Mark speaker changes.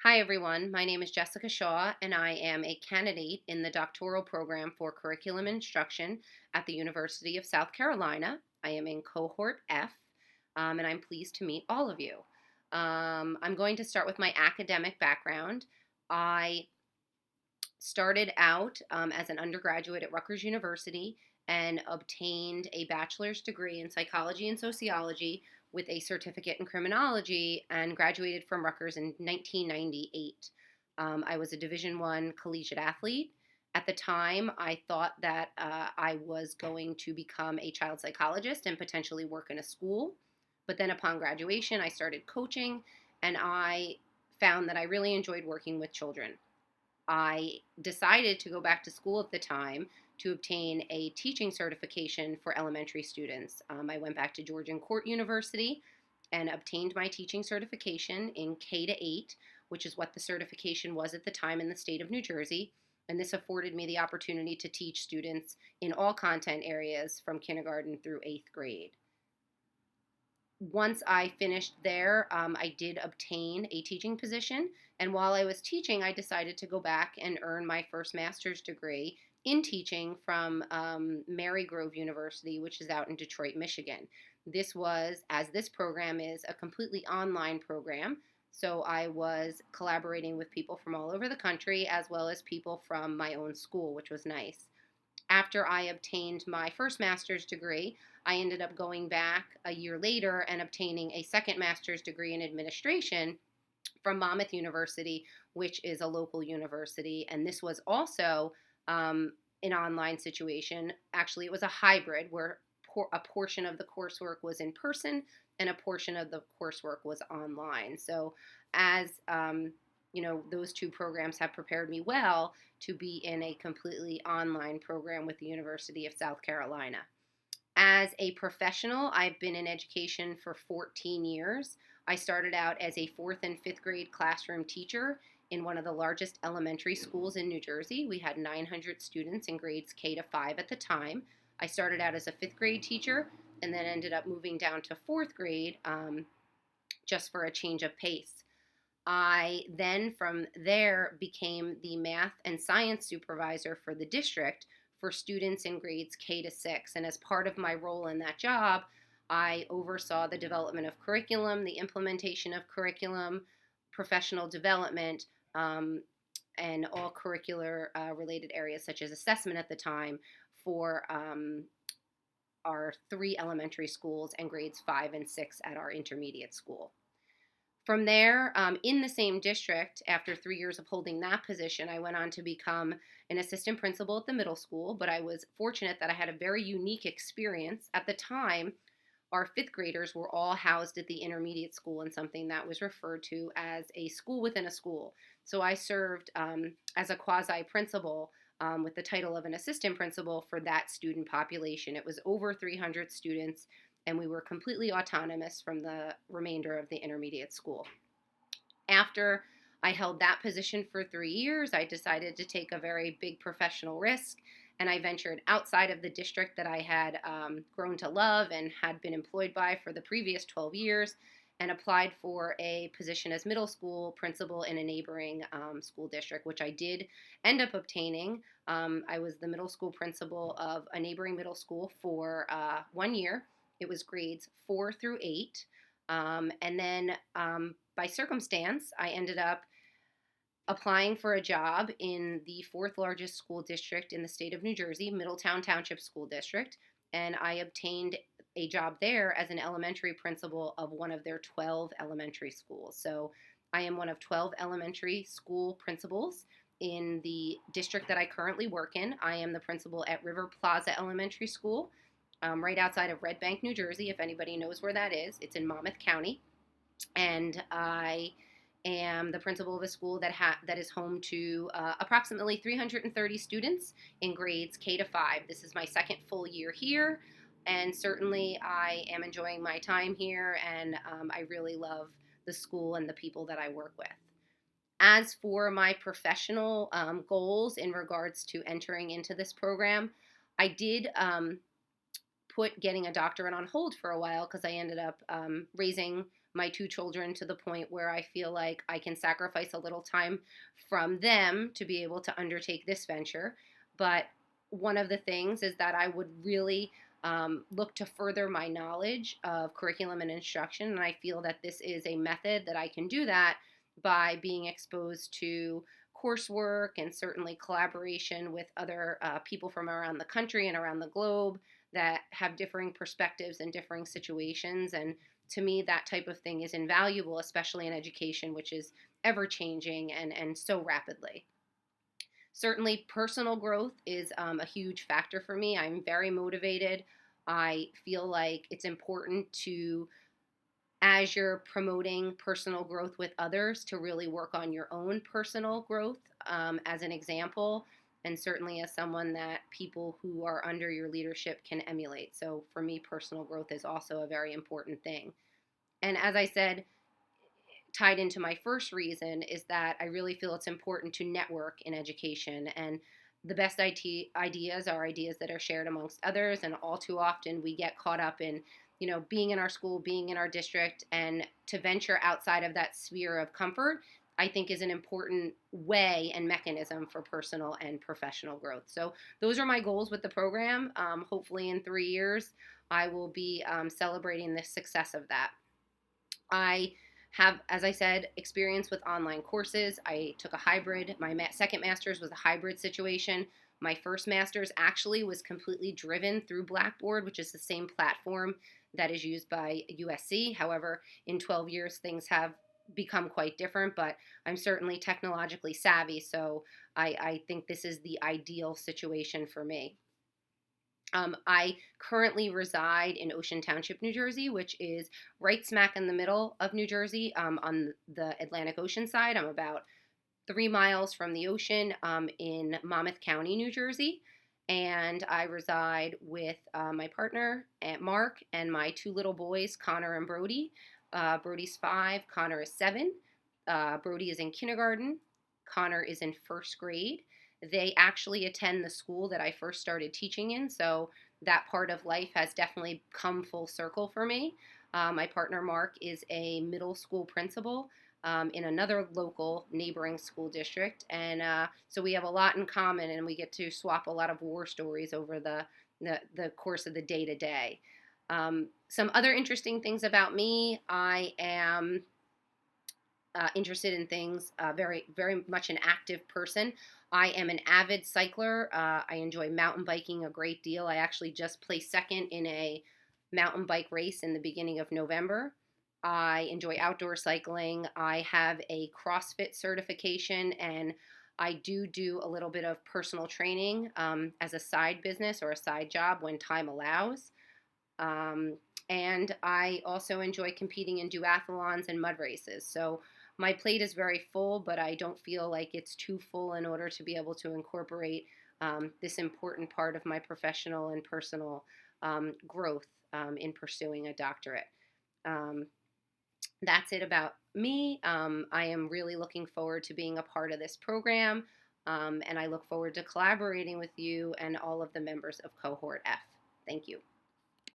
Speaker 1: Hi, everyone. My name is JShaw, and I am a candidate in the doctoral program for curriculum instruction at the University of South Carolina. I am in cohort F, and I'm pleased to meet all of you. I'm going to start with my academic background. I started out as an undergraduate at Rutgers University and obtained a bachelor's degree in psychology and sociology with a certificate in criminology and graduated from Rutgers in 1998. I was a Division I collegiate athlete. At the time, I thought that I was going to become a child psychologist and potentially work in a school. But then upon graduation, I started coaching and I found that I really enjoyed working with children. I decided to go back to school at the time to obtain a teaching certification for elementary students. I went back to Georgian Court University and obtained my teaching certification in K to 8, which is what the certification was at the time in the state of New Jersey. And this afforded me the opportunity to teach students in all content areas from kindergarten through 8th grade. Once I finished there, I did obtain a teaching position. And while I was teaching, I decided to go back and earn my first master's degree in teaching from Marygrove University, which is out in Detroit, Michigan. This was, as this program is, a completely online program. So I was collaborating with people from all over the country as well as people from my own school, which was nice. After I obtained my first master's degree, I ended up going back a year later and obtaining a second master's degree in administration from Monmouth University, which is a local university. And this was also an online situation. Actually, it was a hybrid where a portion of the coursework was in person and a portion of the coursework was online. So as those two programs have prepared me well to be in a completely online program with the University of South Carolina. As a professional, I've been in education for 14 years. I started out as a fourth and fifth grade classroom teacher in one of the largest elementary schools in New Jersey. We had 900 students in grades K to 5 at the time. I started out as a fifth grade teacher and then ended up moving down to fourth grade just for a change of pace. I then from there became the math and science supervisor for the district for students in grades K to 6. And as part of my role in that job, I oversaw the development of curriculum, the implementation of curriculum, professional development, and all curricular related areas such as assessment at the time for our 3 elementary schools and grades 5 and 6 at our intermediate school. From there, in the same district, after 3 years of holding that position, I went on to become an assistant principal at the middle school, but I was fortunate that I had a very unique experience. At the time, our fifth graders were all housed at the intermediate school in something that was referred to as a school within a school. So I served as a quasi-principal with the title of an assistant principal for that student population. It was over 300 students, and we were completely autonomous from the remainder of the intermediate school. After I held that position for 3 years, I decided to take a very big professional risk, and I ventured outside of the district that I had grown to love and had been employed by for the previous 12 years and applied for a position as middle school principal in a neighboring school district, which I did end up obtaining. I was the middle school principal of a neighboring middle school for 1 year. It was grades 4 through 8. And then by circumstance, I ended up applying for a job in the 4th largest school district in the state of New Jersey, Middletown Township School District. And I obtained a job there as an elementary principal of one of their 12 elementary schools. So I am one of 12 elementary school principals in the district that I currently work in. I am the principal at River Plaza Elementary School, right outside of Red Bank, New Jersey, if anybody knows where that is. It's in Monmouth County. And I am the principal of a school that is home to approximately 330 students in grades K to 5. This is my second full year here, and certainly I am enjoying my time here, and I really love the school and the people that I work with. As for my professional goals in regards to entering into this program, I did put getting a doctorate on hold for a while because I ended up raising my two children to the point where I feel like I can sacrifice a little time from them to be able to undertake this venture. But one of the things is that I would really look to further my knowledge of curriculum and instruction. And I feel that this is a method that I can do that by being exposed to coursework and certainly collaboration with other people from around the country and around the globe that have differing perspectives and differing situations. And to me, that type of thing is invaluable, especially in education, which is ever changing and so rapidly. Certainly, personal growth is a huge factor for me. I'm very motivated. I feel like it's important to, as you're promoting personal growth with others, to really work on your own personal growth as an example, and certainly as someone that people who are under your leadership can emulate. So for me, personal growth is also a very important thing. And as I said, tied into my first reason is that I really feel it's important to network in education. And the best ideas are ideas that are shared amongst others. And all too often we get caught up in, being in our school, being in our district, and to venture outside of that sphere of comfort, I think is an important way and mechanism for personal and professional growth. So those are my goals with the program. Hopefully in 3 years, I will be celebrating the success of that. I have, as I said, experience with online courses. I took a hybrid. My second master's was a hybrid situation. My first master's actually was completely driven through Blackboard, which is the same platform that is used by USC. However, in 12 years, things have become quite different, but I'm certainly technologically savvy, so I think this is the ideal situation for me. I currently reside in Ocean Township, New Jersey, which is right smack in the middle of New Jersey on the Atlantic Ocean side. I'm about 3 miles from the ocean in Monmouth County, New Jersey. And I reside with my partner, Aunt Mark, and my two little boys, Connor and Brody. Brody's 5, Connor is 7. Brody is in kindergarten. Connor is in first grade. They actually attend the school that I first started teaching in, so that part of life has definitely come full circle for me. My partner Mark is a middle school principal in another local neighboring school district, and so we have a lot in common, and we get to swap a lot of war stories over the course of the day to day. Some other interesting things about me: I am interested in things, very, very much an active person. I am an avid cycler. I enjoy mountain biking a great deal. I actually just placed second in a mountain bike race in the beginning of November. I enjoy outdoor cycling. I have a CrossFit certification, and I do a little bit of personal training as a side business or a side job when time allows. And I also enjoy competing in duathlons and mud races. So my plate is very full, but I don't feel like it's too full in order to be able to incorporate this important part of my professional and personal growth in pursuing a doctorate. That's it about me. I am really looking forward to being a part of this program, and I look forward to collaborating with you and all of the members of Cohort F. Thank you.